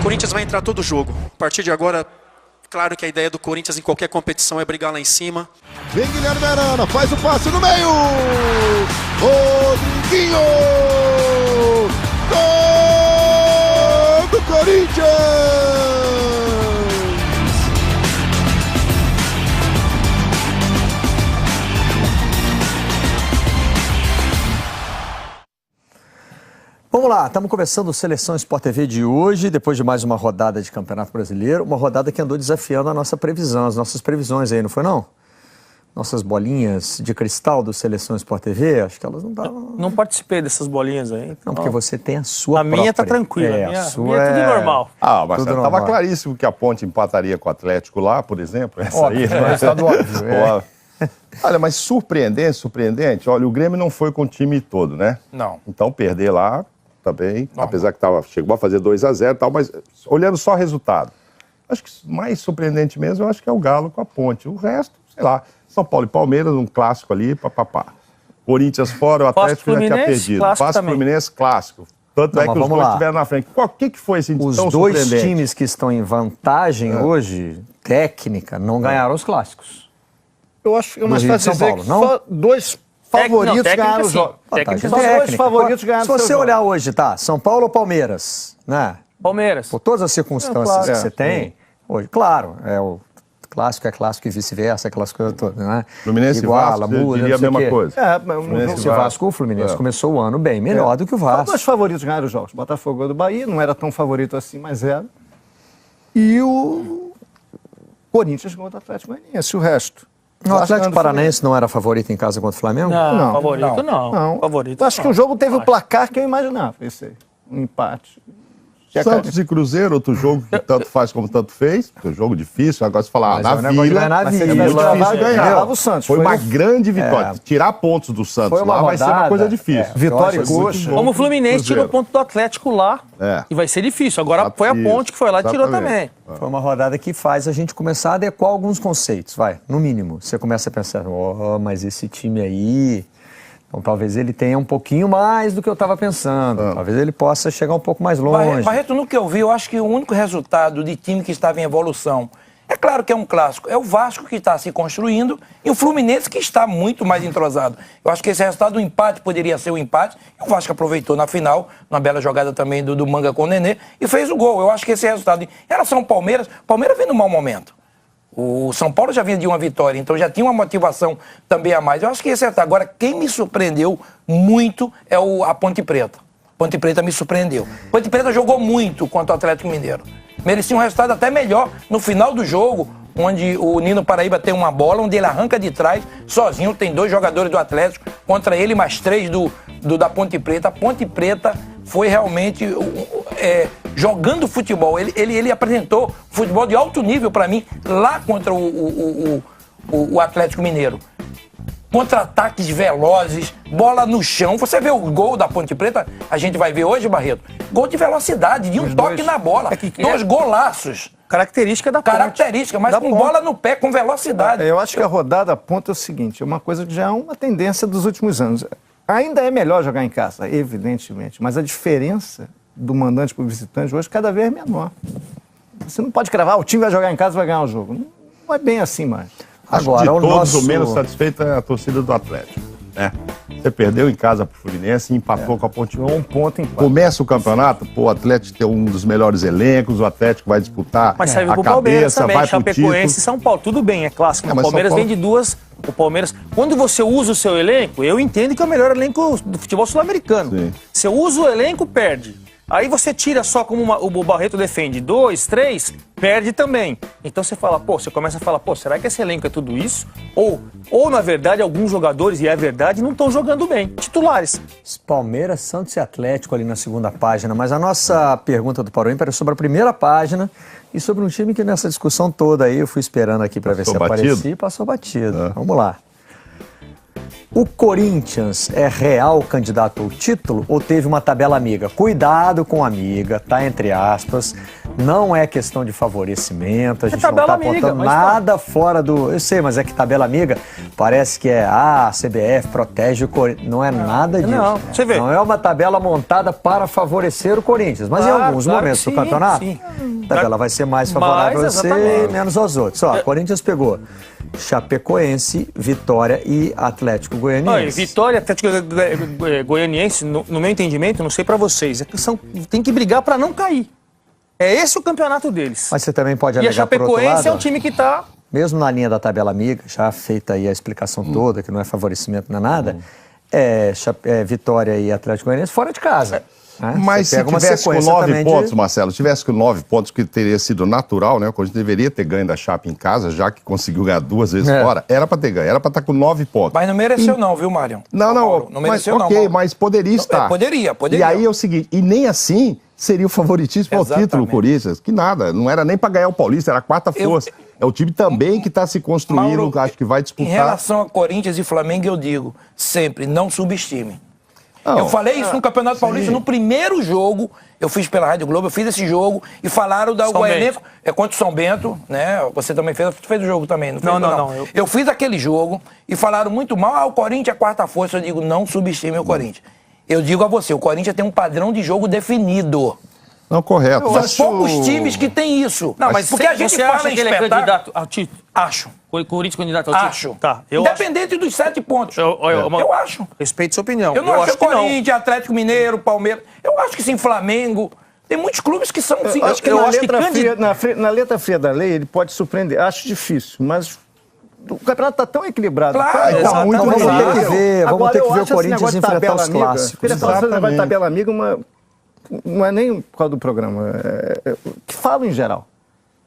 O Corinthians vai entrar todo o jogo. A partir de agora, claro que a ideia do Corinthians em qualquer competição é brigar lá em cima. Vem Guilherme Arana, faz o passe no meio. Rodriguinho! Gol do Corinthians! Vamos lá, estamos começando o Seleção Sport TV de hoje, depois de mais uma rodada de Campeonato Brasileiro, uma rodada que andou desafiando a nossa previsão, as nossas previsões aí, não foi não? Nossas bolinhas de cristal do Seleção Sport TV, acho que elas não estavam... Não participei dessas bolinhas aí. Não, porque você tem a sua A minha tá tranquila, a sua minha é tudo normal. Ah, mas Tudo estava normal. claríssimo que a Ponte empataria com o Atlético lá, por exemplo, essa Óbvio, aí. é um resultado óbvio, é. Olha, mas surpreendente, olha, o Grêmio não foi com o time todo, né? Não. Então perder lá também, Não. apesar que chegou a fazer 2-0 e tal, mas olhando só o resultado. Acho que mais surpreendente mesmo, eu acho que é o Galo com a Ponte. O resto, sei lá, São Paulo e Palmeiras, um clássico ali, papapá. Corinthians fora, o Atlético já tinha perdido. Clássico também. Fluminense, clássico. Tanto é que os dois estiveram na frente. O que foi assim, Os tão dois surpreendente? times que estão em vantagem hoje, técnica, não ganharam os clássicos. Eu acho que é mais Do Rio de fácil São dizer Paulo, que não? Dois favoritos técnica, ganharam o sim. jogo. Técnica, Só técnica. dois favoritos ganharam Se o você seu olhar jogo. hoje, tá? São Paulo ou Palmeiras, né? Palmeiras. Por todas as circunstâncias claro. que você tem, hoje, claro, o clássico é clássico e vice-versa, aquelas coisas todas, né? Fluminense e Iguala, Vasco, eu muda, diria não a sei o mesma quê. coisa. Mas Fluminense Se o Vasco, o Fluminense começou o ano bem, melhor do que o Só Vasco. dois favoritos ganharam os jogos. Botafogo do Bahia, não era tão favorito assim, mas era. E o Corinthians contra o Atlético Goianiense. O resto. O Atlético Paranaense não era favorito em casa contra o Flamengo? Não, favorito não. Não. Favorito Acho que o jogo teve o placar que eu imaginava. Esse aí. Um empate. Santos e Cruzeiro, outro jogo que tanto faz como tanto fez, porque é um jogo difícil, agora você fala, Mas na é um negócio de Vila, ganhar na mas Vila, é muito difícil entendeu? ganhar. Levava o Santos. Foi uma no- grande vitória. Tirar pontos do Santos Foi uma lá vai ser uma rodada, coisa difícil. Vitória Eu e acho muito coxa. bom. Como o Fluminense Cruzeiro. tirou ponto do Atlético lá, É. e vai ser difícil. Agora foi a Isso, Ponte que foi lá e tirou exatamente. também. Foi uma rodada que faz a gente começar a adequar alguns conceitos, vai, no mínimo. Você começa a pensar, mas esse time aí, então talvez ele tenha um pouquinho mais do que eu estava pensando. Talvez ele possa chegar um pouco mais longe. Barreto, no que eu vi, eu acho que o único resultado de time que estava em evolução, é claro que é um clássico, é o Vasco que está se construindo e o Fluminense que está muito mais entrosado. Eu acho que esse resultado do empate poderia ser um empate, e o Vasco aproveitou na final, uma bela jogada também do Manga com o Nenê, e fez o gol. Eu acho que esse resultado, em relação ao Palmeiras vem num mau momento. O São Paulo já vinha de uma vitória, então já tinha uma motivação também a mais. Eu acho que esse é. Agora, quem me surpreendeu muito é a Ponte Preta. Ponte Preta me surpreendeu. Ponte Preta jogou muito contra o Atlético Mineiro. Merecia um resultado até melhor no final do jogo, onde o Nino Paraíba tem uma bola, onde ele arranca de trás, sozinho, tem 2 jogadores do Atlético, contra ele mais 3 da Ponte Preta. A Ponte Preta foi realmente jogando futebol. Ele apresentou futebol de alto nível para mim lá contra o Atlético Mineiro. Contra-ataques velozes, bola no chão. Você vê o gol da Ponte Preta, a gente vai ver hoje, Barreto. Gol de velocidade, de um toque na bola. 2 golaços. Característica da Ponte. Característica, mas com bola no pé, com velocidade. Eu acho que a rodada aponta o seguinte, é uma coisa que já é uma tendência dos últimos anos. Ainda é melhor jogar em casa, evidentemente, mas a diferença do mandante para o visitante hoje cada vez é menor. Você não pode cravar, o time vai jogar em casa e vai ganhar o jogo. Não é bem assim mais. Agora, de o todos, nosso... o menos satisfeito é a torcida do Atlético. Né? Você perdeu em casa pro Fluminense e empatou com a Ponte Preta. Um ponto em Começa o campeonato, o Atlético tem um dos melhores elencos, o Atlético vai disputar Mas serve a pro Palmeiras cabeça, também, vai pro Chapecoense e título. São Paulo. Tudo bem, é clássico. É, O mas Palmeiras São Paulo- vem de 2. O Palmeiras, quando você usa o seu elenco, eu entendo que é o melhor elenco do futebol sul-americano. Sim. Você usa o elenco, perde. Aí você tira só como o Barreto defende 2, 3, perde também. Então você fala, você começa a falar, será que esse elenco é tudo isso? Ou na verdade, alguns jogadores, e é verdade, não estão jogando bem. Titulares. Palmeiras, Santos e Atlético ali na segunda página, mas a nossa pergunta do Paro Ímpar é sobre a primeira página e sobre um time que nessa discussão toda aí eu fui esperando aqui para ver se aparecia e passou batido. Vamos lá. O Corinthians é real candidato ao título ou teve uma tabela amiga? Cuidado com amiga, tá entre aspas. Não é questão de favorecimento, a gente não tabela está amiga, apontando mas nada fora do... Eu sei, mas é que tabela amiga parece que é a CBF protege o Corinthians. Não é nada disso. Não, você vê. Não é uma tabela montada para favorecer o Corinthians. Mas em alguns momentos do campeonato, a tabela vai ser mais favorável a você e menos aos outros. Ó, o Corinthians pegou Chapecoense, Vitória e Atlético Goianiense. Vitória e Atlético Goianiense, no meu entendimento, não sei pra vocês, tem que brigar pra não cair. É esse o campeonato deles. Mas você também pode E a alegar por outro Chapecoense lado, é um time que tá... mesmo na linha da tabela amiga, já feita aí a explicação toda, que não é favorecimento, não é nada, Vitória e Atlético Goianiense fora de casa. Né? Mas Você se pega uma tivesse com sequência 9 também pontos, Marcelo, tivesse com 9 pontos, que teria sido natural, né? O Corinthians deveria ter ganho da Chape em casa, já que conseguiu ganhar 2 vezes fora. Era pra ter ganho, era pra estar com 9 pontos. Mas não mereceu não, viu, Mário? Não, Mauro, não mas, mereceu não, ok, Mauro. mas poderia estar. Poderia. E aí é o seguinte, e nem assim seria o favoritismo ao título, Exatamente. Corinthians. Que nada, não era nem pra ganhar o Paulista, era a quarta força. É o time também que está se construindo, Mauro, acho que vai Em disputar. relação a Corinthians e Flamengo, eu digo, sempre, não subestime. Não, Eu falei isso no Campeonato Paulista, no primeiro jogo, eu fiz pela Rádio Globo, eu fiz esse jogo e falaram da São Goianense, contra o São Bento, né? Você também fez o jogo também, não fez? Não. Eu fiz aquele jogo e falaram muito mal, o Corinthians é a quarta força, eu digo, não subestime o Corinthians. Eu digo a você, o Corinthians tem um padrão de jogo definido. Não, correto. São poucos times que tem isso. Não, mas porque a gente você fala acha em que ele é espetáculo... candidato ao título? Acho. O Corinthians candidato ao título? Acho. Tá, eu Independente dos 7 pontos. Eu acho. Respeito sua opinião. Eu não acho acho que não. Corinthians, Atlético Mineiro, Palmeiras. Eu acho que sim, Flamengo. Tem muitos clubes que são... Sim, Acho que na letra fria da lei ele pode surpreender. Acho difícil, mas o campeonato está tão equilibrado. Claro, tá muito Vamos ter que ver, Agora, vamos ter que eu ver o acho esse Corinthians negócio de enfrentar tabela os amiga, clássicos. Queria falar sobre o negócio de Exatamente. tabela amiga, não é nem por causa do programa. Que falo em geral.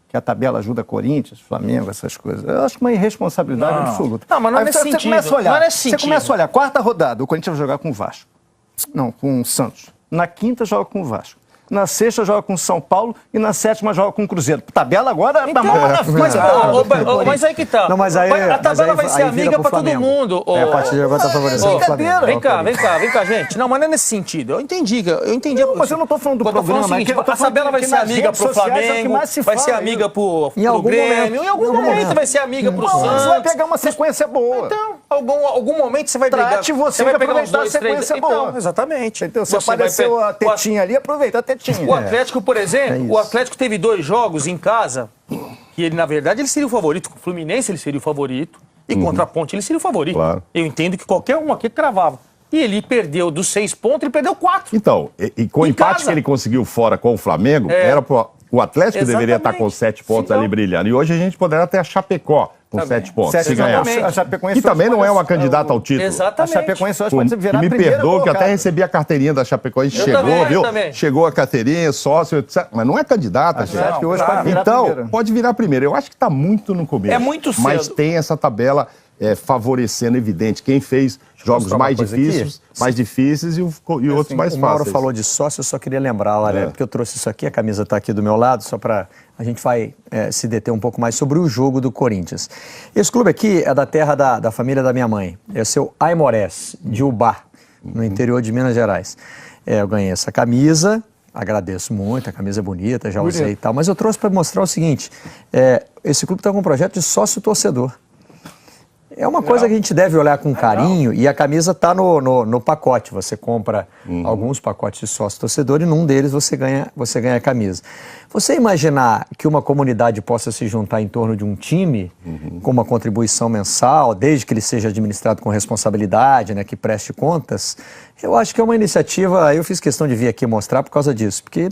Que a tabela ajuda Corinthians, Flamengo, essas coisas. Eu acho uma irresponsabilidade absoluta. Não, mas não é Aí nesse você sentido. começa a olhar, Não é nesse você sentido. começa a olhar, quarta rodada, o Corinthians vai jogar com o Vasco. Não, com o Santos. Na quinta joga com o Vasco. Na sexta joga com o São Paulo e na sétima joga com o Cruzeiro. Tabela agora tá mal na frente. Mas aí que tá. Não, mas aí, a tabela vai ser aí vira amiga pro pra todo Flamengo. mundo. A partir de agora tá favorecendo o brincadeira. Flamengo. Vem cá, gente. Não, mas não é nesse sentido. Eu entendi. Não, mas eu não tô falando do Eu tô falando programa. o seguinte, eu tô a falando tabela vai que ser nas amiga redes pro sociais é o que Flamengo, mais se vai ser fala, amiga pro algum Grêmio, momento. em algum momento vai ser amiga pro Você vai Santos. pegar uma sequência boa. Então, algum momento você vai brigar. Trate você vai de pegar uns aproveitar a 2, 3... sequência Então, boa. exatamente. Então, se Você vai apareceu pe- a tetinha ali, aproveita a tetinha. O Atlético, por exemplo, isso. o Atlético teve 2 jogos em casa que ele, na verdade, ele seria o favorito. Com o Fluminense ele seria o favorito e contra a Ponte ele seria o favorito. Claro. Eu entendo que qualquer um aqui cravava. E ele perdeu dos 6 pontos, ele perdeu 4. Então, e com o Em empate casa. que ele conseguiu fora com o Flamengo, era pro, o Atlético que deveria estar com 7 pontos Então. ali brilhando. E hoje a gente poderia ter a Chapecó com 7 pontos, Sete se ganhar. pontos. A Chapecoense Que também hoje não é uma pode- candidata ao título. A Exatamente. Chapecoense hoje Que pode virar a me primeira perdoa que eu até colocada. recebi a carteirinha da Chapecoense, Eu chegou, também, viu? eu também. Chegou a carteirinha, sócio, etc. Mas não é candidata, gente. Acho que hoje claro. pode virar a Então, primeira. pode virar primeiro. Eu acho que está muito no começo. É muito cedo. Mas tem essa tabela favorecendo, evidente, quem fez jogos mostrar uma mais coisa difíceis e outros mais O Mauro fáceis. falou de sócio, eu só queria lembrar, olha, porque eu trouxe isso aqui, a camisa está aqui do meu lado, só para a gente vai se deter um pouco mais sobre o jogo do Corinthians. Esse clube aqui é da terra da família da minha mãe, é o seu Aimorés, de Ubá, no interior de Minas Gerais. Eu ganhei essa camisa, agradeço muito, a camisa é bonita, já usei e tal, mas eu trouxe para mostrar o seguinte, esse clube está com um projeto de sócio-torcedor. É uma coisa que a gente deve olhar com carinho e a camisa está no pacote. Você compra alguns pacotes de sócio-torcedor e num deles você ganha a camisa. Você imaginar que uma comunidade possa se juntar em torno de um time com uma contribuição mensal, desde que ele seja administrado com responsabilidade, né, que preste contas, eu acho que é uma iniciativa, eu fiz questão de vir aqui mostrar por causa disso, porque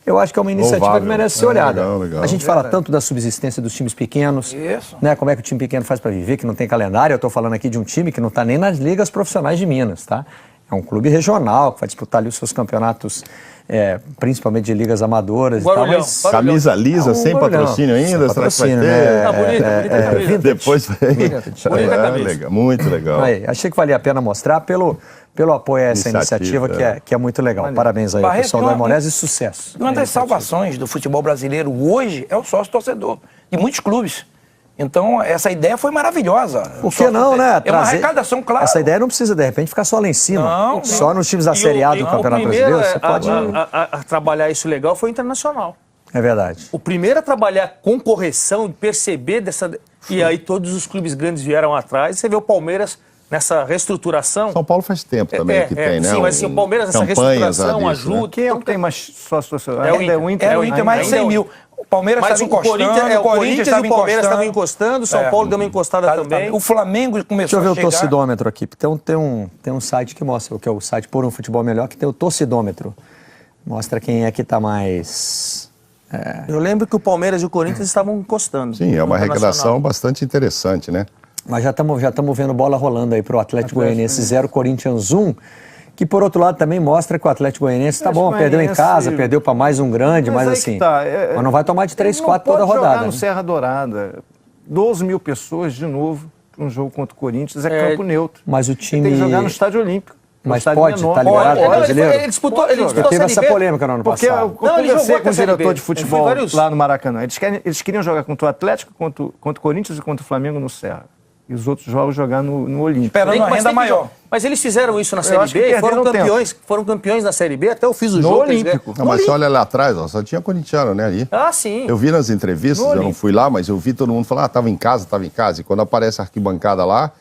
eu acho que é uma iniciativa Louvável. que merece ser olhada. Legal. A gente fala tanto da subsistência dos times pequenos, Isso. né? Como é que o time pequeno faz para viver, que não tem calendário. Eu estou falando aqui de um time que não está nem nas ligas profissionais de Minas, tá? É um clube regional que vai disputar ali os seus campeonatos, principalmente de ligas amadoras e tal, Guarulhão. mas... Camisa lisa, sem Guarulhão. patrocínio ainda? Sem Será que vai patrocínio, ter? né? Bonita camisa. Depois vem. Bonita camisa. Legal, muito legal. Aí, achei que valia a pena mostrar pelo apoio a essa iniciativa que é muito legal. Parabéns aí ao Barreto, pessoal do uma- Aimorés e sucesso. Uma das salvações do futebol brasileiro hoje é o sócio-torcedor de muitos clubes. Então, essa ideia foi maravilhosa. Por que não, né? É uma arrecadação, claro. Essa ideia não precisa, de repente, ficar só lá em cima. Não, só nos times da E Série A do o Campeonato primeiro Brasileiro, você pode... a trabalhar isso legal foi o Internacional. É verdade. O primeiro a trabalhar com correção, perceber dessa... E aí todos os clubes grandes vieram atrás. Você vê o Palmeiras nessa reestruturação. São Paulo faz tempo também que tem, né? Sim, mas assim, o Palmeiras nessa campanhas reestruturação disso, ajuda. né? Quem é o que tem mais sócio-torcedor? É o Ainda Inter. É o Inter mais de 100 mil. O Palmeiras Mas estava o encostando, o Corinthians e o Palmeiras estavam encostando, o São Paulo deu uma encostada também. O Flamengo Deixa começou eu ver a o chegar... torcidômetro aqui. Tem um site que mostra, que é o site Por um Futebol Melhor, que tem o torcidômetro. Mostra quem é que está mais... Eu lembro que o Palmeiras e o Corinthians estavam encostando. Sim, é uma no Internacional. arrecadação bastante interessante, né? Mas já estamos vendo bola rolando aí para o Atlético Goianiense 0, Corinthians 1, que por outro lado também mostra que o Atlético Goianiense tá bom, perdeu em casa, perdeu para mais um grande, mas assim, mas não vai tomar de 3, 4 toda a rodada. Jogar no né? Serra Dourada, 12 mil pessoas de novo para um jogo contra o Corinthians, é campo neutro. Mas o Tem time... que jogar no Estádio Olímpico. Mas estádio pode, menor. tá liberado pro brasileiro? Ele disputou a Teve Série essa B. polêmica no ano Porque passado. eu Não, ele conversei jogou com o até a Série diretor B. de futebol Ele foi vários- lá no Maracanã. Eles queriam jogar contra o Atlético, contra o Corinthians e contra o Flamengo no Serra. E os outros jogos jogar no Olímpico. Esperando uma Mas renda tem que maior. jogar. Mas eles fizeram isso na acho Série que B e foram perderam campeões. Foram campeões na Série B, até eu fiz o No jogo. eles Olímpico. ganharam. Não, mas você olha lá atrás, ó, só tinha corintiano, né, ali. Ah, sim. Eu vi nas entrevistas, No eu não Olímpico. fui lá, mas eu vi todo mundo falar, estava em casa. E quando aparece a arquibancada lá,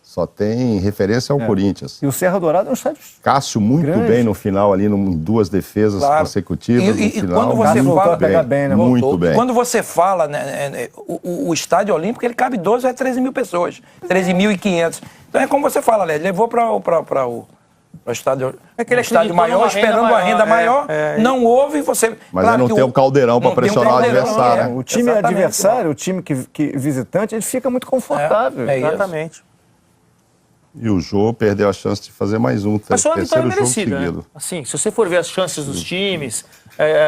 só tem referência ao Corinthians. E o Serra Dourada é um estádio... Cássio muito Grande. bem no final ali, em 2 defesas Claro. consecutivas no E final. quando você muito fala- pegar bem, né? Muito Voltou. bem. Quando você fala, né, o Estádio Olímpico, ele cabe 12 a 13 mil pessoas. 13.500. Então é como você fala, Led, levou para o estádio, É que ele estádio acreditou maior, numa renda esperando a renda maior, maior. Não houve, você... Mas aí não que tem um caldeirão pra não tem um pressionar o caldeirão, adversário, é. né? O time Exatamente. adversário, o time que visitante, ele fica muito confortável. É isso. Exatamente. E o Jô perdeu a chance de fazer mais um Mas foi uma vitória terceiro jogo merecida, né? seguido. Assim, se você for ver as chances dos times,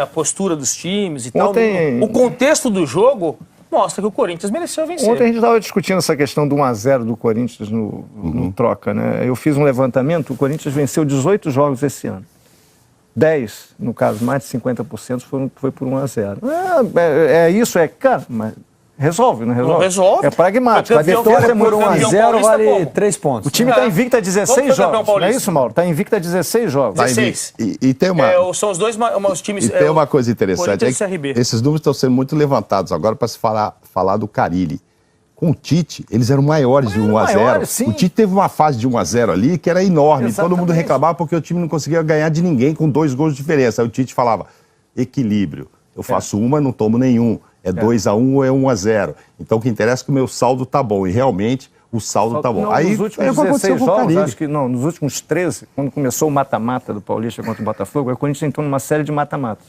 a postura dos times e Ontem- tal, o contexto do jogo mostra que o Corinthians mereceu vencer. Ontem a gente estava discutindo essa questão do 1-0 do Corinthians no troca, né? Eu fiz um levantamento, o Corinthians venceu 18 jogos esse ano. 10, no caso, mais de 50% foi por 1-0. É isso, cara, mas resolve, não resolve? Não resolve. É pragmático. Foi A campeão, vitória é foi muito campeão 1-0 paulista vale como? 3 pontos. O time está invicto a 16 Como foi campeão jogos, não é paulista? isso, Mauro? Está invicto a 16 jogos. Tá, 16. E tem uma... São os dois os times. E tem uma coisa interessante, Corinthians é e CRB. que esses números estão sendo muito levantados agora para se falar do Carille. Com o Tite, eles eram maiores de 1-0. maiores, sim. O Tite teve uma fase de 1-0 ali que era enorme. Todo mundo Exatamente. reclamava porque o time não conseguia ganhar de ninguém com 2 gols de diferença. Aí o Tite falava, equilíbrio. Eu faço uma, não tomo nenhum. É 2-1 ou é 1-0. Então o que interessa é que o meu saldo tá bom. E realmente o saldo tá bom. Não, Aí nos últimos é o que aconteceu 16 com o jogos, Carille. acho que não, nos últimos 13, quando começou o mata-mata do Paulista contra o Botafogo, o Corinthians entrou numa série de mata-matas.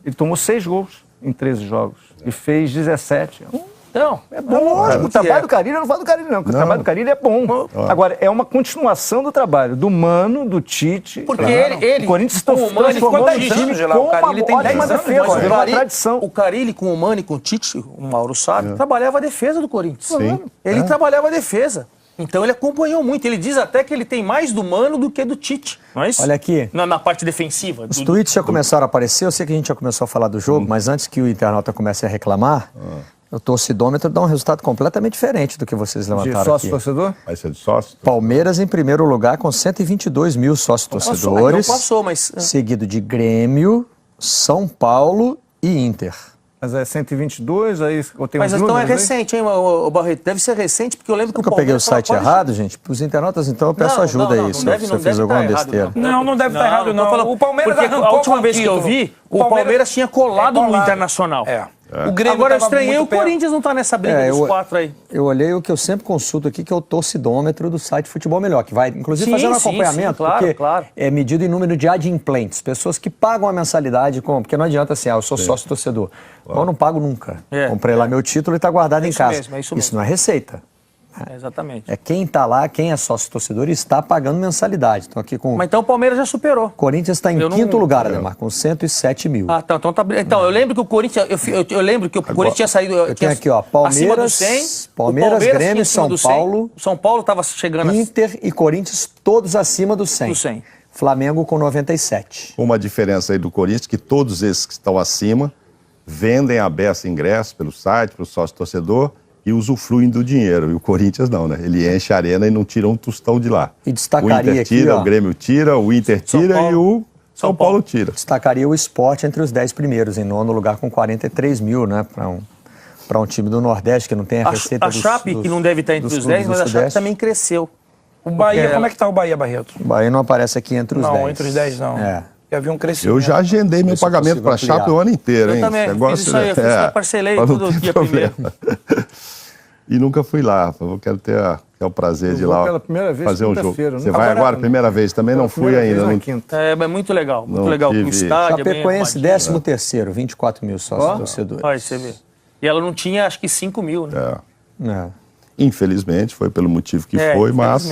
Ele tomou 6 gols em 13 jogos e fez 17. Não, É bom, lógico o que trabalho é. do Carille, eu não falo do Carille, não, porque o trabalho do Carille é bom. Agora, é uma continuação do trabalho do Mano, do Tite. Porque Claro. ele o Corinthians com o Mano, ele ficou transformou 10 o time anos lá, com o Carille uma tem ótima 10 anos, defesa, mas virou uma tradição. O Carille com o Mano e com o Tite, o Mauro sabe, trabalhava a defesa do Corinthians. Sim. Ele trabalhava a defesa. Então ele acompanhou muito. Ele diz até que ele tem mais do Mano do que do Tite. Não é isso? Olha aqui. Na parte defensiva. Os tweets já começaram a aparecer, eu sei que a gente já começou a falar do jogo, mas antes que o internauta comece a reclamar, o torcidômetro dá um resultado completamente diferente do que vocês De levantaram aqui. sócio-torcedor? Vai ser de sócio? Palmeiras em primeiro lugar com 122 mil sócios-torcedores, Não passou, mas... seguido de Grêmio, São Paulo e Inter. Mas é 122, aí eu tenho Mas uns então é números aí. recente, hein, o Barreto? Deve ser recente, porque eu lembro que Será que eu peguei o site errado, gente? Para os internautas, então, eu peço ajuda aí, se eu fiz alguma besteira. Não, não deve estar errado, não. tô falando- O Palmeiras porque arrancou a última com vez que eu título. vi, o Palmeiras tinha colado no Internacional. É. O Grêmio Agora eu tava estranhei muito o perto. Corinthians não tá nessa briga dos 4 aí. Eu olhei o que eu sempre consulto aqui, que é o torcidômetro do site Futebol Melhor, que vai, inclusive, Sim, fazer um sim, acompanhamento, sim, claro, porque claro. é medido em número de adimplentes, pessoas que pagam a mensalidade, porque não adianta assim, eu sou sócio-torcedor. Eu não pago nunca. É. Comprei lá meu título e está guardado em isso casa. mesmo, é isso mesmo. não é receita. Exatamente. É quem está lá, quem é sócio-torcedor e está pagando mensalidade. Então aqui com... Mas então o Palmeiras já superou. Corinthians está em Eu não- quinto lugar, Ademar, com 107 mil. Ah, tá, então eu lembro que o Corinthians, eu lembro que o Corinthians tinha saído eu tenho aqui, ó, Palmeiras, acima do 100, Palmeiras, o Palmeiras Grêmio, tinha acima São do 100, Paulo, o São Paulo estava chegando Inter e Corinthians todos acima do 100. Do 100. Flamengo com 97. Uma diferença aí do Corinthians, que todos esses que estão acima vendem a beça ingresso pelo site, pelo sócio-torcedor e usufruem do dinheiro. E o Corinthians não, né? Ele enche a arena e não tira um tostão de lá. E destacaria o Inter aqui, tira, ó, o Grêmio tira, o Inter São tira Paulo. e o São Paulo tira. Destacaria o Sport entre os 10 primeiros, em nono lugar com 43 mil, né? Para um time do Nordeste que não tem a receita A Chape, que não deve estar entre os 10, mas a Chape também cresceu. O Bahia, como é que tá o Bahia, Barreto? O Bahia não aparece aqui entre os 10. Não, entre os 10 não. Já vi um crescimento. Eu já agendei meu pagamento para a Chape o ano inteiro, hein? Eu também fiz isso aí, eu parcelei tudo aqui a primeira. E nunca fui lá. Eu quero ter o prazer de ir lá pela primeira vez, fazer um jogo. quinta-feira, Você né? vai agora? Primeira vez também? Não fui ainda. Na Não... quinta. É muito legal, muito Não legal. tive. O estádio é bem Chapecoense, arrumadinho. 13º, 24 mil sócios torcedores. Olha, você vê. E ela não tinha, acho que 5 mil, né? É. Infelizmente, foi pelo motivo que foi, mas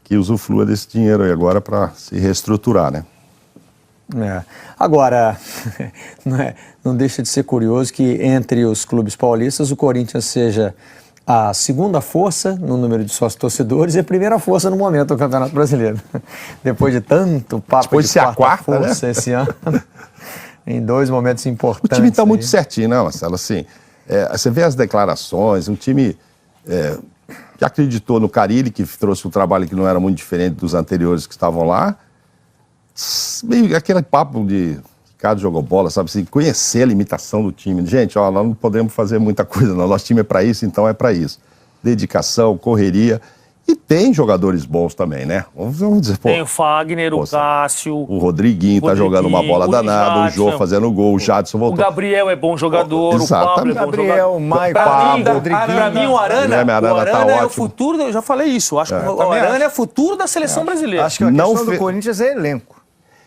que usufrua desse dinheiro aí agora para se reestruturar, né? Agora, não deixa de ser curioso que entre os clubes paulistas o Corinthians seja a segunda força no número de sócios torcedores e a primeira força no momento do Campeonato Brasileiro. Depois de tanto papo Depois de ser a quarta força, né? Esse ano, em 2 momentos importantes. O time está muito aí. certinho, né, Marcelo? Assim, você vê as declarações, um time que acreditou no Carille, que trouxe um trabalho que não era muito diferente dos anteriores que estavam lá. Meio aquele papo de Ricardo jogou bola, sabe assim, conhecer a limitação do time. Gente, nós não podemos fazer muita coisa, não. Nosso time é para isso, então é para isso. Dedicação, correria. E tem jogadores bons também, né? Vamos dizer, pô. Tem o Fagner, o Cássio. O Rodriguinho tá jogando uma bola danada, o Jô fazendo gol, o Jadson voltou. O Gabriel é bom jogador, o Pablo é bom Gabriel, jogador. o Maicon, Pra mim, o Arana tá é o ótimo. futuro, eu já falei isso. Acho que o Arana é o futuro da seleção brasileira. Acho que a questão do Corinthians é elenco.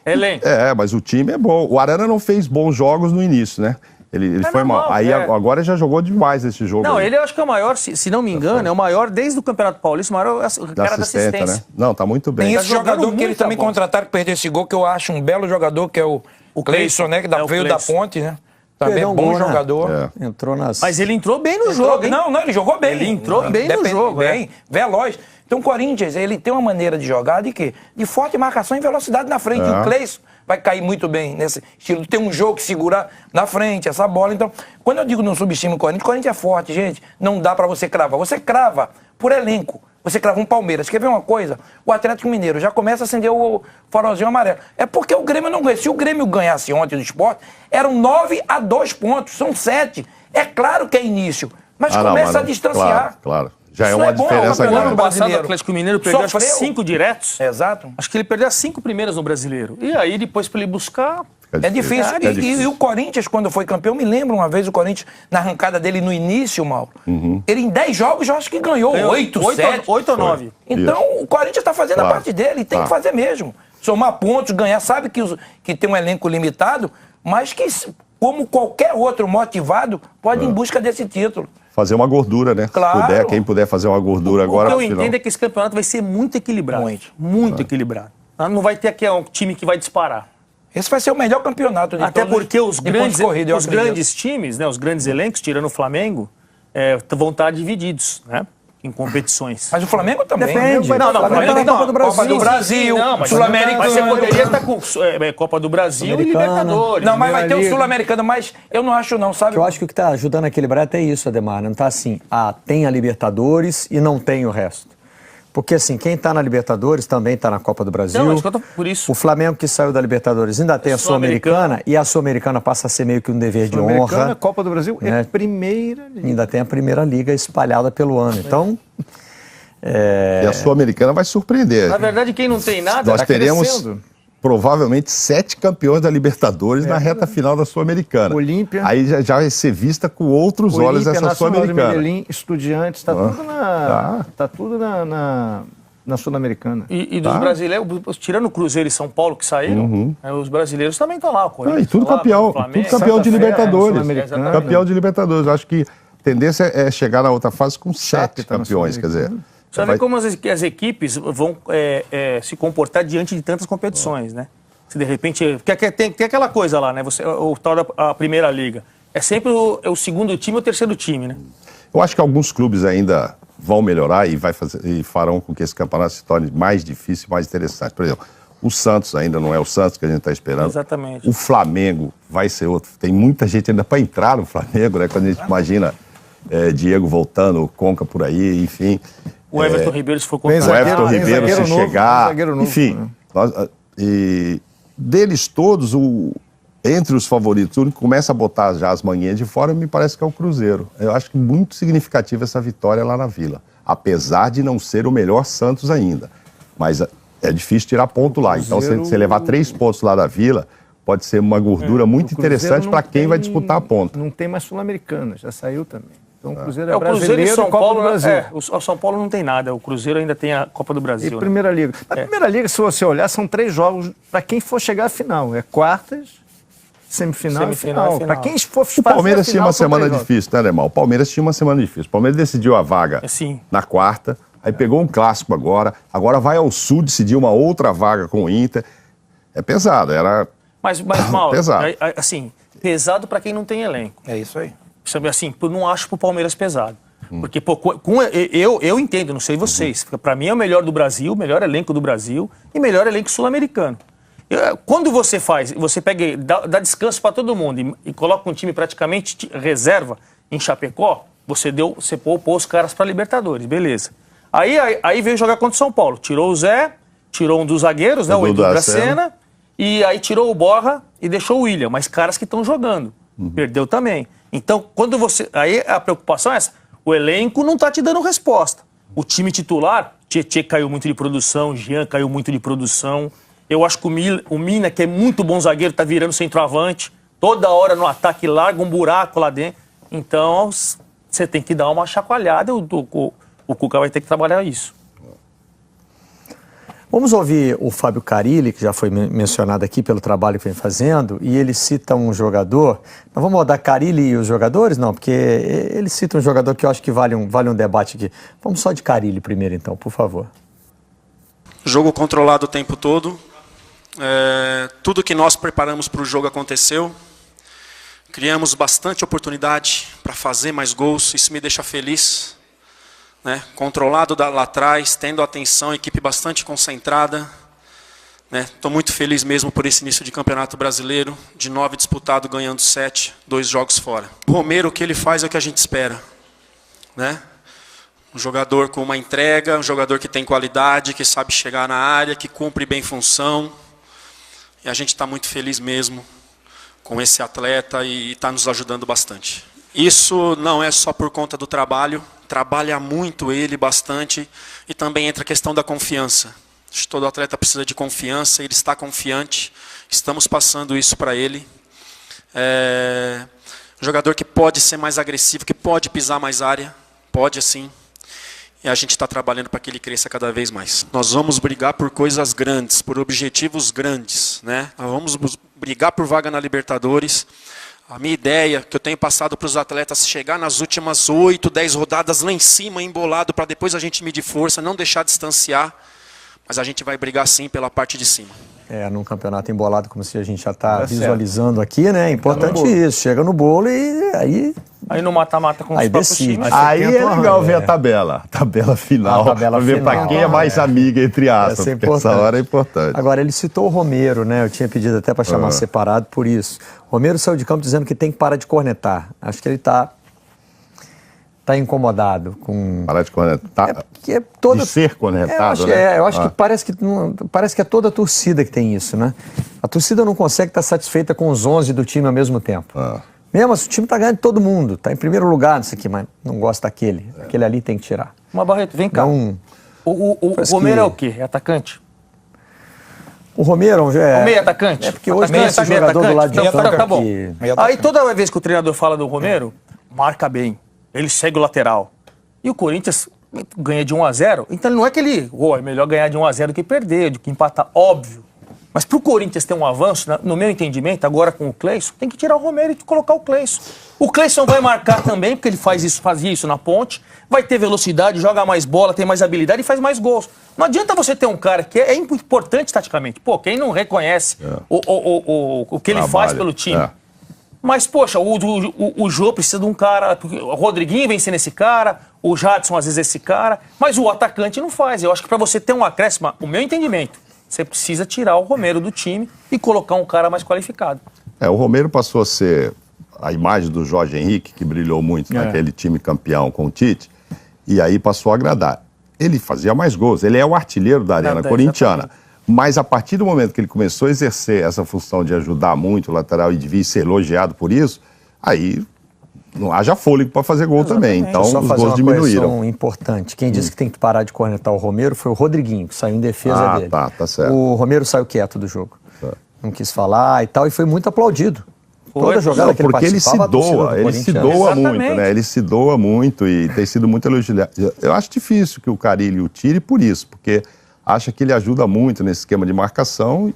Elenco. Mas o time é bom. O Arana não fez bons jogos no início, né? Ele foi mal. Aí agora já jogou demais esse jogo. Não, aí. ele eu acho que é o maior, se não me engano, é o maior desde o Campeonato Paulista, o maior cara da assistência. Né? Não, tá muito bem. Tem esse jogando jogador que muito, eles também tá bom. contrataram que perdeu esse gol, que eu acho um belo jogador, que é o Cleison, né? Que o veio da Cleison. Ponte, né? Também Perdeu é um bom gol, né? jogador. Entrou nas... Mas ele entrou bem no jogo, hein? Não, ele jogou bem. Ele entrou bem no jogo, bem, veloz. Então o Corinthians, ele tem uma maneira de jogar de quê? De forte marcação e velocidade na frente. O Cleison vai cair muito bem nesse estilo. Tem um jogo que segura na frente, essa bola. Então, quando eu digo não subestime o Corinthians é forte, gente. Não dá pra você cravar. Você crava por elenco. Você crava um Palmeiras. Quer ver uma coisa? O Atlético Mineiro já começa a acender o farolzinho amarelo. É porque o Grêmio não ganha. Se o Grêmio ganhasse ontem do Sport, eram 9-2 pontos. São 7. É claro que é início. Mas começa a distanciar. Claro. Já é Isso uma é bom, diferença é um No ano grande. passado, o brasileiro. Atlético Mineiro perdeu acho que Sofreu. 5 diretos. Exato. Acho que ele perdeu as 5 primeiras no Brasileiro. E aí, depois, pra ele buscar... É difícil. E o Corinthians, quando foi campeão, me lembro uma vez o Corinthians, na arrancada dele no início, Mauro, ele em 10 jogos, eu acho que ganhou 8, 7. 8 ou 9. Então, o Corinthians está fazendo a parte dele, tem que fazer mesmo. Somar pontos, ganhar, sabe que tem um elenco limitado, mas que, como qualquer outro motivado, pode ir em busca desse título. Fazer uma gordura, né? Claro. Quem puder fazer uma gordura O agora. que eu no final. entendo é que esse campeonato vai ser muito equilibrado. Muito equilibrado. Não vai ter aqui um time que vai disparar. Esse vai ser o melhor campeonato de Até todos porque os de pontos grandes, corridos, eu os acredito. grandes times, né, os grandes elencos, tirando o Flamengo, vão estar divididos, né? Em competições. Mas o Flamengo também. Depende. Não, O Flamengo tá na Copa do Brasil. Copa do Brasil, Não, mas Sul-Americano. Mas você poderia estar com Copa do Brasil e Sul-Americana. Libertadores. Não, mas vai ter o Liga. Sul-Americano, mas eu não acho não, sabe? Eu acho que o que está ajudando a equilibrar é até isso, Ademar. Não está assim, tem a Libertadores e não tem o resto. Porque assim, quem está na Libertadores também está na Copa do Brasil. Não, mas por isso. O Flamengo que saiu da Libertadores ainda tem a Sul-Americana e a Sul-Americana passa a ser meio que um dever de honra. Copa do Brasil é né? primeira liga. Ainda tem a Primeira Liga espalhada pelo ano. Então, E a Sul-Americana vai surpreender. Na verdade, quem não tem nada... Nós tá teremos crescendo. provavelmente 7 campeões da Libertadores na reta final da Sul-Americana. Olímpia. Aí já vai ser vista com outros olhos essa Nacional de Sul-Americana. Medellín, Estudiantes, está tudo na Sul-Americana. E dos brasileiros, tirando o Cruzeiro e São Paulo que saíram, os brasileiros também estão lá. O Corinthians E tudo tá lá, campeão, o Flamengo, tudo campeão de Santa Fé, Libertadores. Sul-Americana. Campeão de Libertadores. Acho que a tendência é chegar na outra fase com 7 tá na campeões, quer dizer. Você vai ver como as equipes vão se comportar diante de tantas competições, né? Se de repente... Porque tem aquela coisa lá, né? O tal da Primeira Liga. É sempre o segundo time ou o terceiro time, né? Eu acho que alguns clubes ainda vão melhorar e farão com que esse campeonato se torne mais difícil e mais interessante. Por exemplo, o Santos ainda não é o Santos que a gente está esperando. Exatamente. O Flamengo vai ser outro. Tem muita gente ainda para entrar no Flamengo, né? Quando a gente imagina Diego voltando, Conca por aí, enfim. O Everton Ribeiro, se for O contratado. Everton Ribeiro se chegar. Enfim, E deles todos, entre os favoritos, o único que começa a botar já as manguinhas de fora, me parece que é o Cruzeiro. Eu acho que muito significativa essa vitória lá na Vila. Apesar de não ser o melhor Santos ainda. Mas é difícil tirar ponto lá. Então, se você levar 3 pontos lá da Vila, pode ser uma gordura muito interessante para quem vai disputar a ponta. Não tem mais Sul-Americana, já saiu também. Então o Cruzeiro é o Cruzeiro brasileiro e São Copa Paulo, do Brasil. o São Paulo não tem nada, o Cruzeiro ainda tem a Copa do Brasil. E Primeira Liga. A Primeira Liga, se você olhar, são 3 jogos para quem for chegar à final. É quartas, semifinal e final. Para quem for O Palmeiras tinha uma semana difícil, né, Alemão? O Palmeiras tinha uma semana difícil. O Palmeiras decidiu a vaga na quarta, aí pegou um clássico agora vai ao Sul decidir uma outra vaga com o Inter. É pesado, era... Mas Mauro, pesado. Assim, pesado para quem não tem elenco. É isso aí. Sabe, assim, eu não acho pro Palmeiras pesado. Porque, pô, eu entendo, não sei vocês, para mim é o melhor do Brasil, o melhor elenco do Brasil e melhor elenco sul-americano. Quando você pega, dá descanso para todo mundo e coloca um time praticamente reserva em Chapecó, você poupou os caras para Libertadores, beleza. Aí veio jogar contra o São Paulo, tirou o Zé, tirou um dos zagueiros, né, o Edu Dracena, e aí tirou o Borja e deixou o William, mas caras que estão jogando. Perdeu também. Então, aí a preocupação é essa. O elenco não está te dando resposta. O time titular, Tietê caiu muito de produção, Jean caiu muito de produção. Eu acho que o Mina, que é muito bom zagueiro, está virando centroavante. Toda hora no ataque larga um buraco lá dentro. Então, você tem que dar uma chacoalhada. O Cuca vai ter que trabalhar isso. Vamos ouvir o Fábio Carilli, que já foi mencionado aqui pelo trabalho que vem fazendo, e ele cita um jogador. Nós vamos rodar Carilli e os jogadores? Não, porque ele cita um jogador que eu acho que vale um debate aqui. Vamos só de Carilli primeiro, então, por favor. Jogo controlado o tempo todo. Tudo que nós preparamos para o jogo aconteceu. Criamos bastante oportunidade para fazer mais gols, isso me deixa feliz. Controlado lá atrás, tendo atenção, equipe bastante concentrada. Estou muito feliz mesmo por esse início de campeonato brasileiro, de 9 disputados, ganhando 7, 2 jogos fora. O Romero, o que ele faz é o que a gente espera. Um jogador com uma entrega, um jogador que tem qualidade, que sabe chegar na área, que cumpre bem função. E a gente está muito feliz mesmo com esse atleta e está nos ajudando bastante. Isso não é só por conta do trabalho, trabalha muito ele bastante e também entra a questão da confiança. Todo atleta precisa de confiança, ele está confiante, estamos passando isso para ele. Um jogador que pode ser mais agressivo, que pode pisar mais área, pode sim. E a gente está trabalhando para que ele cresça cada vez mais. Nós vamos brigar por coisas grandes, por objetivos grandes. Nós vamos brigar por vaga na Libertadores. A minha ideia, que eu tenho passado para os atletas, chegar nas últimas 8, 10 rodadas lá em cima, embolado, para depois a gente medir força, não deixar distanciar. Mas a gente vai brigar sim pela parte de cima. Num campeonato embolado, como se a gente já está visualizando aqui, né? É importante isso. Chega no bolo e aí... Aí no mata-mata com os próprios times. Aí é legal ver a tabela final. Pra ver para quem é mais amiga, entre aspas. Essa hora é importante. Agora, ele citou o Romero, né? Eu tinha pedido até para chamar separado por isso. Romero saiu de campo dizendo que tem que parar de cornetar. Acho que ele está incomodado com... Parar de cornetar? De ser cornetado, né? Eu acho que parece que é toda a torcida que tem isso, né? A torcida não consegue estar satisfeita com os 11 do time ao mesmo tempo. Mesmo assim, o time está ganhando de todo mundo, está em primeiro lugar nisso aqui, mas não gosta daquele. Aquele ali tem que tirar. Mas, Barreto, vem cá. O Romero é o quê? É atacante? O Romero é... O meio atacante? Porque hoje tem esse jogador do lado de campo tá bom. Aí toda vez que o treinador fala do Romero, marca bem. Ele segue o lateral. E o Corinthians ganha de 1-0. Então não é que ele... é melhor ganhar de 1-0 do que perder, do que empatar. Óbvio. Mas para o Corinthians ter um avanço, no meu entendimento, agora com o Cleison, tem que tirar o Romero e colocar o Cleison. O Cleison vai marcar também, porque ele fazia isso na ponte, vai ter velocidade, joga mais bola, tem mais habilidade e faz mais gols. Não adianta você ter um cara que é importante taticamente. Quem não reconhece o que ele faz pelo time? Mas, poxa, o Jô precisa de um cara... O Rodriguinho vem sendo esse cara, o Jadson às vezes é esse cara, mas o atacante não faz. Eu acho que para você ter um acréscimo, o meu entendimento, você precisa tirar o Romero do time e colocar um cara mais qualificado. O Romero passou a ser a imagem do Jorge Henrique, que brilhou muito naquele time campeão com o Tite, e aí passou a agradar. Ele fazia mais gols, ele é o artilheiro da Arena Corintiana. Mas a partir do momento que ele começou a exercer essa função de ajudar muito o lateral e devia ser elogiado por isso, aí não haja fôlego para fazer gol também. Então Só os fazer gols uma diminuíram. correção importante. Quem disse que tem que parar de cornetar o Romero foi o Rodriguinho, que saiu em defesa dele. Tá certo. O Romero saiu quieto do jogo. Não quis falar e tal, e foi muito aplaudido. Toda jogada Não, que ele porque ele se participava, a torcida doa, do ele se Corinthians- doa muito, Exatamente. né? Ele se doa muito e tem sido muito elogiado. Eu acho difícil que o Carille o tire por isso, porque acha que ele ajuda muito nesse esquema de marcação,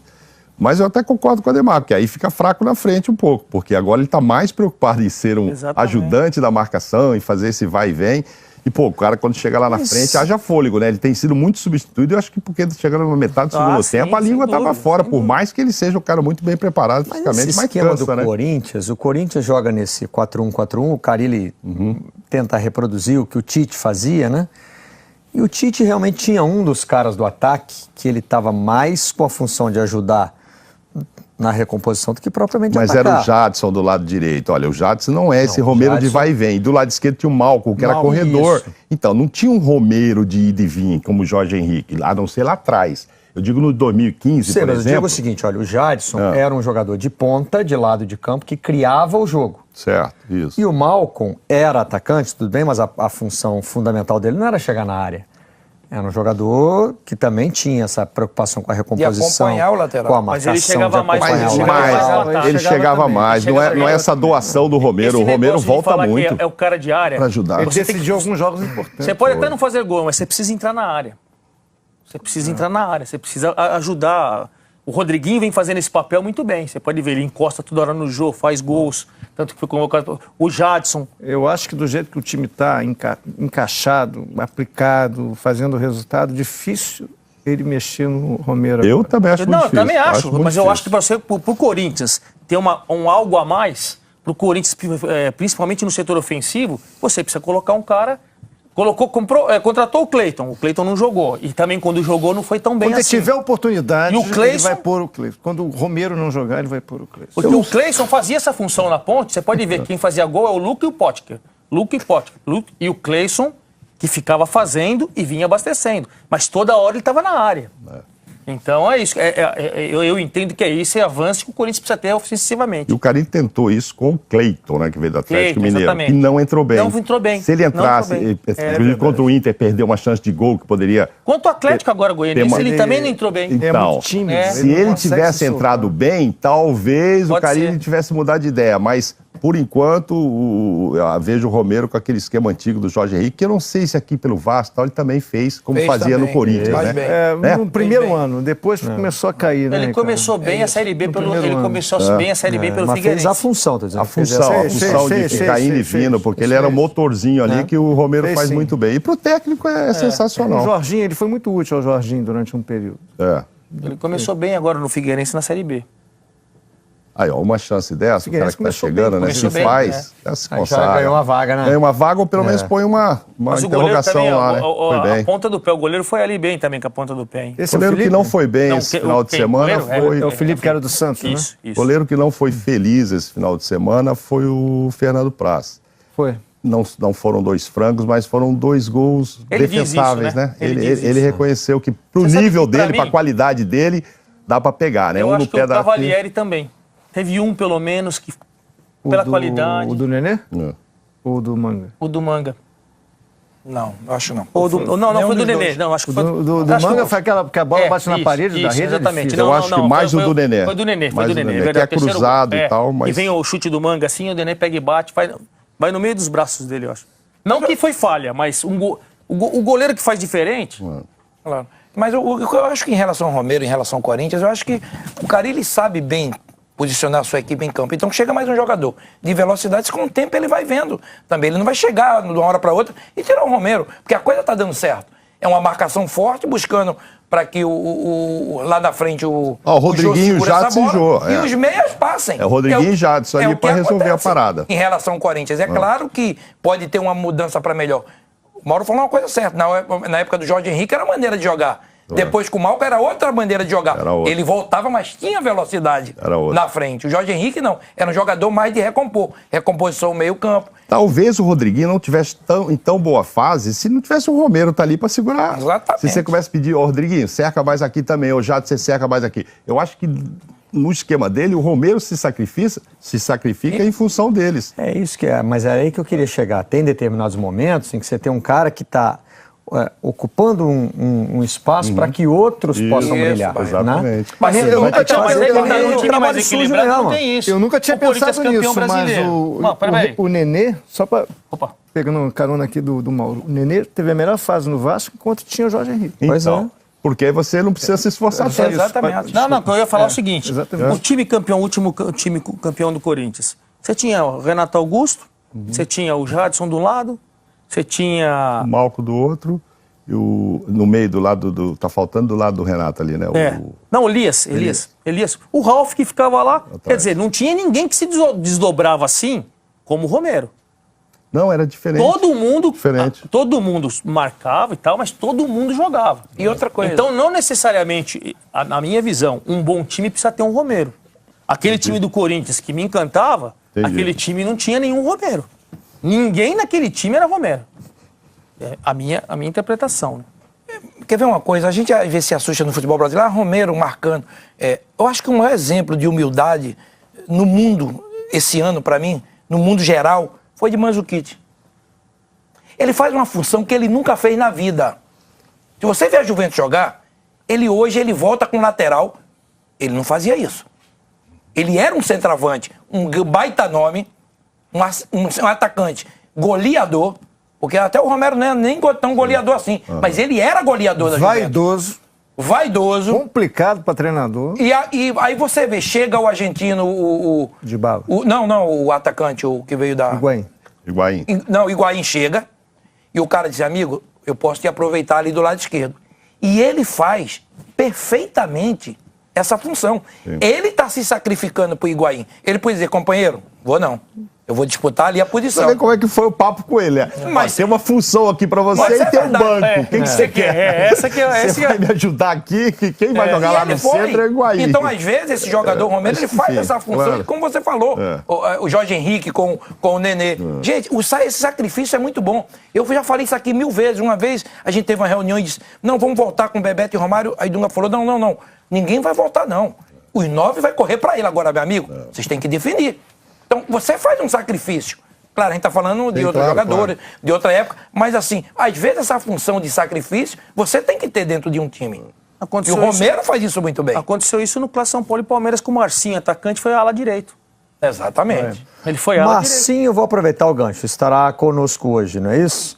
mas eu até concordo com o Ademar, porque aí fica fraco na frente um pouco, porque agora ele está mais preocupado em ser um Exatamente. ajudante da marcação, em fazer esse vai e vem. E, pô, o cara, quando chega lá na frente, haja fôlego, né? Ele tem sido muito substituído, eu acho que porque chegando na metade do segundo sim, tempo, a sem língua estava dúvida, fora, sem por mais que ele seja um cara muito bem preparado Mas fisicamente, esse mas esquema cansa, do né? Corinthians, o Corinthians joga nesse 4-1-4-1, o Carille tenta reproduzir o que o Tite fazia, né? E o Tite realmente tinha um dos caras do ataque que ele estava mais com a função de ajudar na recomposição do que propriamente Mas atacar. era o Jadson do lado direito. Olha, o Jadson não é esse Não, o Romero de Jadson- vai e vem. E do lado esquerdo tinha o Malcolm, que era Malcolm, corredor. isso. Então, não tinha um Romero de ir e vir, como o Jorge Henrique, a não ser lá atrás. Eu digo no 2015, Sim, por mas eu digo exemplo. o seguinte, olha, o Jadson Ah. era um jogador de ponta, de lado de campo, que criava o jogo. Certo, isso. E o Malcolm era atacante, tudo bem, mas a função fundamental dele não era chegar na área. Era um jogador que também tinha essa preocupação com a recomposição, acompanhar o lateral. com a Mas marcação, ele chegava de mais, acompanhar Mas o chegava lateral. mais ao ataque. ele chegava também. mais. Não é essa doação do Romero. Esse O Romero negócio de volta falar que muito é o cara de área. para ajudar. Ele decidiu alguns jogos importantes. Você pode até não fazer gol, mas você precisa entrar na área. Você precisa entrar na área, você precisa ajudar. O Rodriguinho vem fazendo esse papel muito bem. Você pode ver, ele encosta toda hora no jogo, faz gols. Tanto que foi convocado. O Jadson. Eu acho que do jeito que o time está encaixado, aplicado, fazendo resultado, difícil ele mexer no Romero Eu agora. também acho muito Não, eu difícil. também acho. muito Mas eu acho que difícil. para você, pro Corinthians, ter um algo a mais, pro Corinthians, principalmente no setor ofensivo, você precisa colocar um cara. Contratou o Cleiton. O Cleiton não jogou. E também quando jogou não foi tão bem Quando ele assim. tiver oportunidade, E o ele Cleison? vai pôr o Cleison. Quando o Romero não jogar, ele vai pôr o Cleison. Porque o Cleison fazia essa função na ponte, você pode ver, quem fazia gol é o Luca e o Potker. E o Cleison, que ficava fazendo e vinha abastecendo. Mas toda hora ele estava na área. Então é isso. Eu entendo que é isso, é avanço que o Corinthians precisa ter ofensivamente. E o Carille tentou isso com o Cleiton, né, que veio do Atlético Cleiton, Mineiro, exatamente. que não entrou bem. Não entrou bem. Se ele Não entrasse, entrou bem. inclusive contra o Inter, perdeu uma chance de gol que poderia... Quanto o Atlético agora, Goianiense, Tem uma- ele também não entrou bem. Ele é Então, muito tímido. é. Se não ele consegue tivesse se soltar. entrado bem, talvez Pode o Carille ser. tivesse mudado de ideia, mas por enquanto eu vejo o Romero com aquele esquema antigo do Jorge Henrique, que eu não sei se aqui pelo Vasco tal, ele também fez, como Fez fazia também. no Corinthians, Faz né? bem. Né? No primeiro bem. ano, depois começou a cair, né? Ele começou bem a Série B pelo primeiro ano. bem a Série B pelo Mas Figueirense. fez a função, tá dizendo? A Fez função, essa a função de fez, ficar fez, indo e fez, vindo, porque ele era um motorzinho ali que o Romero Fez faz sim. muito bem. E pro técnico é O sensacional. Jorginho, ele foi muito útil ao Jorginho durante um período. É. Ele começou bem agora no Figueirense na Série B. Aí, ó, uma chance dessa, o cara Figueirense que tá começou chegando, bem, né? começou Se bem, faz, já se Aí já consagra. ganhou uma vaga, né? Ganha uma vaga ou pelo menos põe uma Mas o goleiro interrogação também, lá, né? Foi a bem. ponta do pé, o goleiro foi ali bem também com a ponta do pé, hein? Esse O goleiro que não foi bem Não, esse quem- final de quem? semana Goleiro? foi... É o Felipe, que era do Santos, né? Isso. O goleiro que não foi feliz esse final de semana foi o Fernando Praz. Foi. Não foram 2 frangos, mas foram 2 gols Ele diz defensáveis, isso, né? né? Ele diz Ele isso. reconheceu que pro Você sabe nível que pra dele, pra mim- qualidade dele, dá pra pegar, né? Eu Um acho no que pé o da... Cavalieri também. Teve um, pelo menos, que pela qualidade. O do Nenê? É. Ou o do Manga? O do Manga. Não, eu acho não. Não, Nenhum foi do dos Nenê. dois. Não, acho que O foi do acho que Manga foi aquela que a bola bate na isso, parede da isso, rede. é exatamente. difícil. Eu acho que mais o do Nenê. Foi do Nenê, foi Mais do o do Nenê. Nenê, verdade, que é o terceiro cruzado gol. e tal, mas- E vem o chute do Manga assim, o Nenê pega e bate, vai no meio dos braços dele, eu acho. Não que foi falha, mas o goleiro que faz diferente... Claro. Mas eu acho que em relação ao Romero, em relação ao Corinthians, eu acho que o Carille sabe bem posicionar a sua equipe em campo. Então chega mais um jogador de velocidade, com o tempo ele vai vendo também. Ele não vai chegar de uma hora para outra e tirar o Romero, porque a coisa está dando certo. É uma marcação forte, buscando para que lá na frente o Rodriguinho Jô segure essa Jadson e bola Jô, e é. os meias passem. É o Rodriguinho e Jadson ali o que pra resolver a acontece parada. Em relação ao Corinthians. É claro que pode ter uma mudança para melhor. O Mauro falou uma coisa certa. Na época do Jorge Henrique era a maneira de jogar. Depois com o Malcom era outra maneira de jogar. Ele voltava, mas tinha velocidade na frente. O Jorge Henrique não. Era um jogador mais de recomposição meio campo. Talvez o Rodriguinho não tivesse em tão boa fase se não tivesse o Romero ali para segurar. Exatamente. Se você começa a pedir, Rodriguinho, cerca mais aqui também, ou Jadson, você cerca mais aqui. Eu acho que no esquema dele, o Romero se sacrifica em função deles. É isso que é, mas é aí que eu queria chegar. Tem determinados momentos em que você tem um cara que está ocupando um espaço para que outros possam brilhar. Exatamente. Né? Mas eu nunca tinha isso. Eu nunca tinha pensado nisso, mas o Nenê, só para... Pegando carona aqui do Mauro, o Nenê teve a melhor fase no Vasco enquanto tinha o Jorge Henrique. Pois é. Porque você não precisa se esforçar tanto. Exatamente. Não, eu ia falar o seguinte. O time campeão, o último time campeão do Corinthians, você tinha o Renato Augusto, você tinha o Jadson do lado, você tinha... O Malcom do outro, e no meio do lado tá faltando do lado do Renato ali, né? Não, o Elias. O Ralf que ficava lá, quer dizer, não tinha ninguém que se desdobrava assim como o Romero. Não, era diferente. Todo mundo marcava e tal, mas todo mundo jogava. E outra coisa... Então, não necessariamente, na minha visão, um bom time precisa ter um Romero. Aquele time do Corinthians que me encantava, aquele time não tinha nenhum Romero. Ninguém naquele time era Romero. É a minha interpretação. Né? Quer ver uma coisa? A gente às vezes se assusta no futebol brasileiro. Romero marcando. Eu acho que o maior exemplo de humildade no mundo, esse ano, para mim, no mundo geral, foi de Mandzukic. Ele faz uma função que ele nunca fez na vida. Se você vê a Juventus jogar, hoje ele volta com lateral. Ele não fazia isso. Ele era um centroavante, um baita nome, um atacante goleador, porque até o Romero não é nem tão goleador assim, mas ele era goleador da Juventus. Vaidoso. Complicado para treinador. E aí você vê, chega o argentino, Dybala. o atacante, o que veio da... Higuaín. Não, o Higuaín chega e o cara diz, amigo, eu posso te aproveitar ali do lado esquerdo. E ele faz perfeitamente essa função. Sim. Ele está se sacrificando pro Higuaín. Ele pode dizer, companheiro, vou não. Eu vou disputar ali a posição. Você vê como é que foi o papo com ele. Mas tem uma função aqui pra você e tem um banco. Quem que você quer? Você vai me ajudar aqui? Quem vai jogar lá no centro é o Higuaín. Então, às vezes, esse jogador Romero, ele faz essa função. Claro. Como você falou, o Jorge Henrique com o Nenê. Gente, esse sacrifício é muito bom. Eu já falei isso aqui 1000 vezes. Uma vez, a gente teve uma reunião e disse, não, vamos voltar com Bebeto e Romário. Aí Dunga falou, não. Ninguém vai voltar, não. Os 9 vai correr pra ele agora, meu amigo. Vocês têm que definir. Então, você faz um sacrifício. Claro, a gente está falando de outros jogadores, de outra época, mas assim, às vezes essa função de sacrifício, você tem que ter dentro de um time. E o Romero faz isso muito bem. Aconteceu isso no Clássico São Paulo e Palmeiras com o Marcinho, atacante, foi ala direito. Exatamente. Ele foi ala direito. Marcinho, vou aproveitar o gancho, estará conosco hoje, não é isso?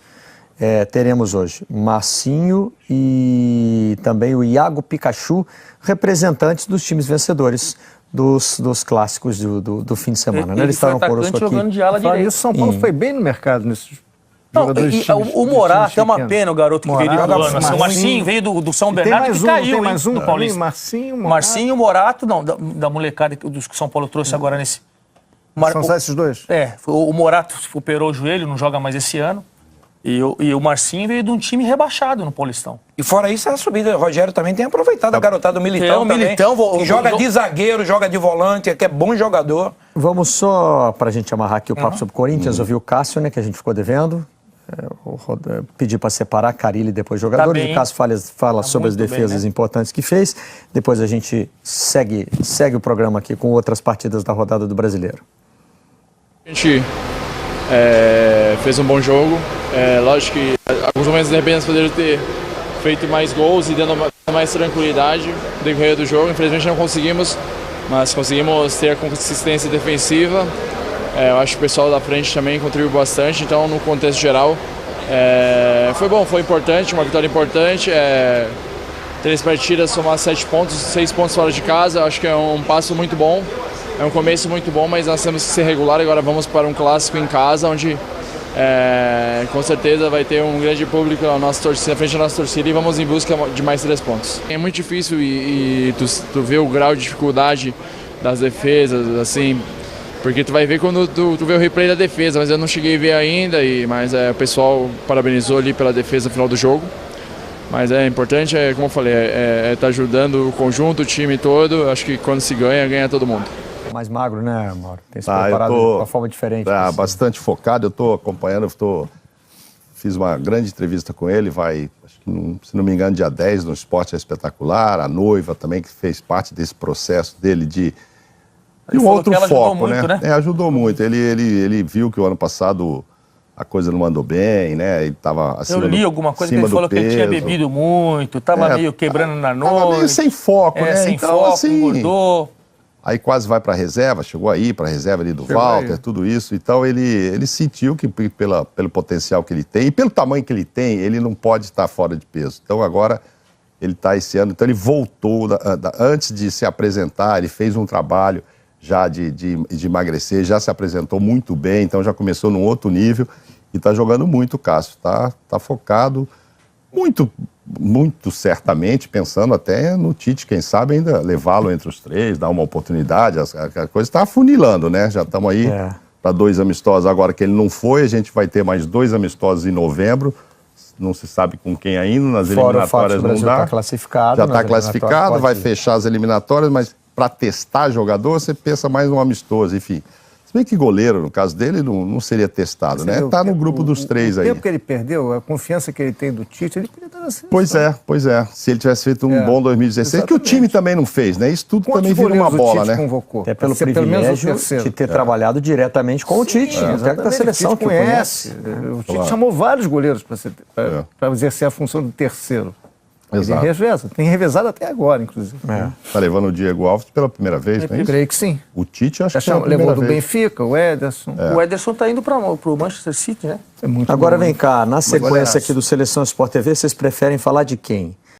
Teremos hoje Marcinho e também o Iago Pikachu, representantes dos times vencedores dos clássicos do fim de semana. Né? Eles estavam conosco aqui. Jogando de ala direito. Isso, São Paulo foi bem no mercado nesses jogadores. O Morato é uma pena, o garoto que veio de Uruguai. O Marcinho veio do São Bernardo e caiu. Tem mais um no Paulista. Marcinho, Morato, não, da molecada dos que São Paulo trouxe agora nesse... São só esses dois? O Morato operou o joelho, não joga mais esse ano. E o Marcinho veio de um time rebaixado no Paulistão. E fora isso, a subida. O Rogério também tem aproveitado a garotada do Militão. Que joga de zagueiro, joga de volante, que é bom jogador. Vamos só, para a gente amarrar aqui o papo sobre o Corinthians, ouvir o Cássio, né, que a gente ficou devendo. Pedir para separar Carille depois jogadores. O Cássio fala sobre as defesas importantes que fez. Depois a gente segue o programa aqui com outras partidas da rodada do Brasileiro. A gente fez um bom jogo. Lógico que alguns momentos de repente poderiam ter feito mais gols e dando mais tranquilidade no decorrer do jogo. Infelizmente não conseguimos, mas conseguimos ter a consistência defensiva. Eu acho que o pessoal da frente também contribuiu bastante, então no contexto geral foi bom, foi importante, uma vitória importante. 3 partidas, somar 7 pontos, 6 pontos fora de casa, acho que é um passo muito bom. É um começo muito bom, mas nós temos que ser regular. Agora vamos para um clássico em casa, onde com certeza vai ter um grande público na nossa torcida, na frente da nossa torcida, e vamos em busca de mais 3 pontos. É muito difícil e tu vê o grau de dificuldade das defesas, assim, porque tu vai ver quando tu vê o replay da defesa, mas eu não cheguei a ver ainda, mas o pessoal parabenizou ali pela defesa no final do jogo. Mas é importante, como eu falei, tá ajudando o conjunto, o time todo. Acho que quando se ganha, ganha todo mundo. Mais magro, né, Mauro? Tem se preparado de uma forma diferente. Bastante focado, eu estou acompanhando, fiz uma grande entrevista com ele, acho que, se não me engano, dia 10 no Esporte Espetacular, a noiva também, que fez parte desse processo dele de um outro foco, né? Ajudou muito. Ele viu que o ano passado a coisa não andou bem, né? Ele tava acima Eu li alguma coisa que ele falou que ele tinha bebido muito, estava meio quebrando na noite. Tava meio sem foco, né? Sem foco, engordou. Aí quase vai para a reserva, chegou aí para a reserva ali do Walter, tudo isso. Então ele sentiu que pelo potencial que ele tem e pelo tamanho que ele tem, ele não pode estar fora de peso. Então agora ele está esse ano, então ele voltou, antes de se apresentar, ele fez um trabalho já de emagrecer, já se apresentou muito bem, então já começou num outro nível e está jogando muito, Cássio. Tá focado muito certamente, pensando até no Tite, quem sabe ainda levá-lo entre os 3, dar uma oportunidade, a coisa está afunilando, né? Já estamos aí para 2 amistosos, agora que ele não foi, a gente vai ter mais 2 amistosos em novembro, não se sabe com quem ainda, nas eliminatórias não dá. Tá classificado, já está classificado, vai fechar as eliminatórias, mas para testar jogador, você pensa mais num amistoso, enfim. Se bem que goleiro, no caso dele, não seria testado, né? Está no grupo dos 3 aí. O tempo que ele perdeu, a confiança que ele tem do Tite, ele podia estar na seleção. Pois é. Se ele tivesse feito um bom 2016, que o time também não fez, né? Isso tudo também vira uma bola, né? Convocou? É pelo privilégio de ter trabalhado diretamente com o Tite. O técnico da seleção que conhece. O Tite chamou vários goleiros para exercer a função do terceiro. Exato. Ele reveza, tem revezado até agora, inclusive. Está levando o Diego Alves pela primeira vez, não é isso? Creio que sim. O Tite, acho que já levou do Benfica, o Ederson. O Ederson está indo para o Manchester City, né? Agora vem cá, na sequência aqui do Seleção Sport TV, vocês preferem falar de quem?